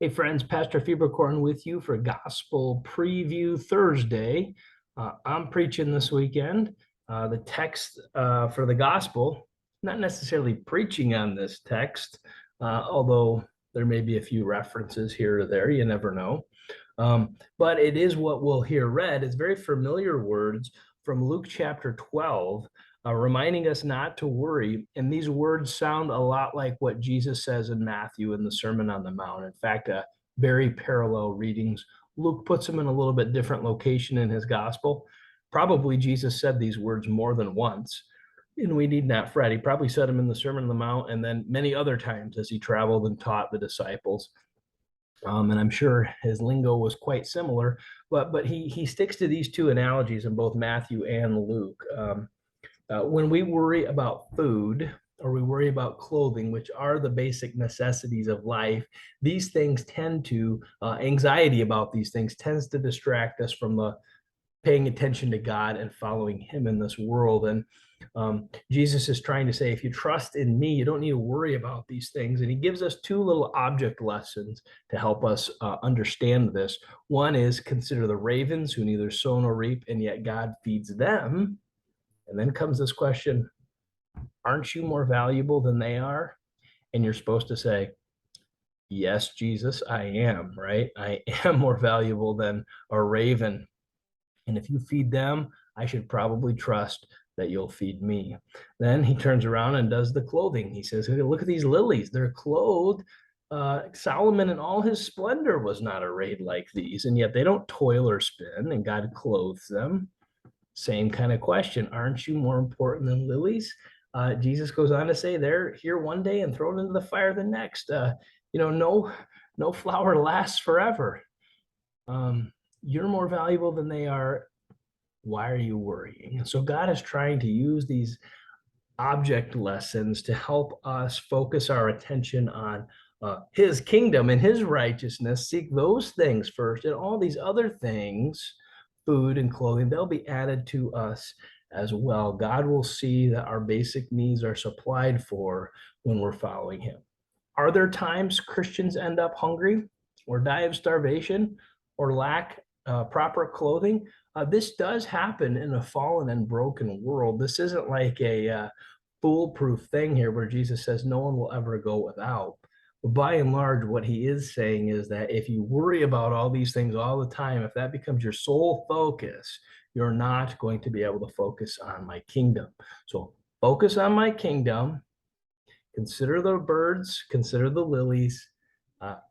Hey friends, Pastor Fieberkorn with you for Gospel Preview Thursday. I'm preaching this weekend. The text for the Gospel, not necessarily preaching on this text, although there may be a few references here or there, you never know. But it is what we'll hear read. It's very familiar words from Luke chapter 12, reminding us not to worry. And these words sound a lot like what Jesus says in Matthew in the Sermon on the Mount. In fact, very parallel readings. Luke puts them in a little bit different location in his gospel. Probably Jesus said these words more than once, and we need not fret. He probably said them in the Sermon on the Mount and then many other times as he traveled and taught the disciples. And I'm sure his lingo was quite similar, but he sticks to these two analogies in both Matthew and Luke. When we worry about food or we worry about clothing, which are the basic necessities of life, these things tend to, anxiety about these things tends to distract us from the paying attention to God and following him in this world. And Jesus is trying to say, if you trust in me, you don't need to worry about these things. And he gives us two little object lessons to help us understand this. One is consider the ravens who neither sow nor reap, and yet God feeds them. And then comes this question, aren't you more valuable than they are? And you're supposed to say, yes, Jesus, I am, right? I am more valuable than a raven. And if you feed them, I should probably trust that you'll feed me. Then he turns around and does the clothing. He says, hey, look at these lilies. They're clothed. Solomon in all his splendor was not arrayed like these, and yet they don't toil or spin, and God clothes them. Same kind of question. Aren't you more important than lilies? Jesus goes on to say they're here one day and thrown into the fire the next. No flower lasts forever. You're more valuable than they are. Why are you worrying? And so God is trying to use these object lessons to help us focus our attention on his kingdom and his righteousness. Seek those things first, and all these other things, food and clothing, they'll be added to us as well. God will see that our basic needs are supplied for when we're following him. Are there times Christians end up hungry or die of starvation or lack proper clothing? This does happen in a fallen and broken world. This isn't like a foolproof thing here where Jesus says no one will ever go without. But by and large, what he is saying is that if you worry about all these things all the time, if that becomes your sole focus, you're not going to be able to focus on my kingdom. So focus on my kingdom. Consider the birds, consider the lilies.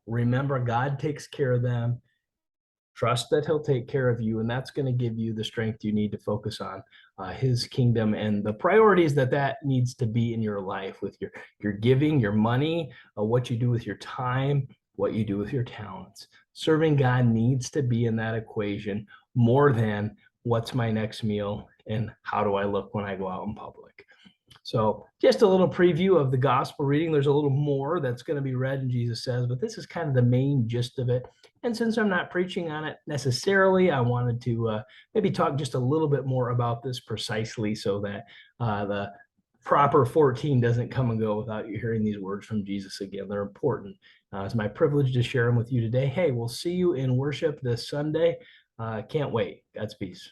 Remember, God takes care of them. Trust that he'll take care of you, and that's going to give you the strength you need to focus on his kingdom and the priorities that needs to be in your life with your giving, your money, what you do with your time, what you do with your talents. Serving God needs to be in that equation more than what's my next meal and how do I look when I go out in public. So just a little preview of the gospel reading. There's a little more that's going to be read in Jesus Says, but this is kind of the main gist of it. And since I'm not preaching on it necessarily, I wanted to maybe talk just a little bit more about this precisely so that the proper 14 doesn't come and go without you hearing these words from Jesus again. They're important. It's my privilege to share them with you today. Hey, we'll see you in worship this Sunday. Can't wait. God's peace.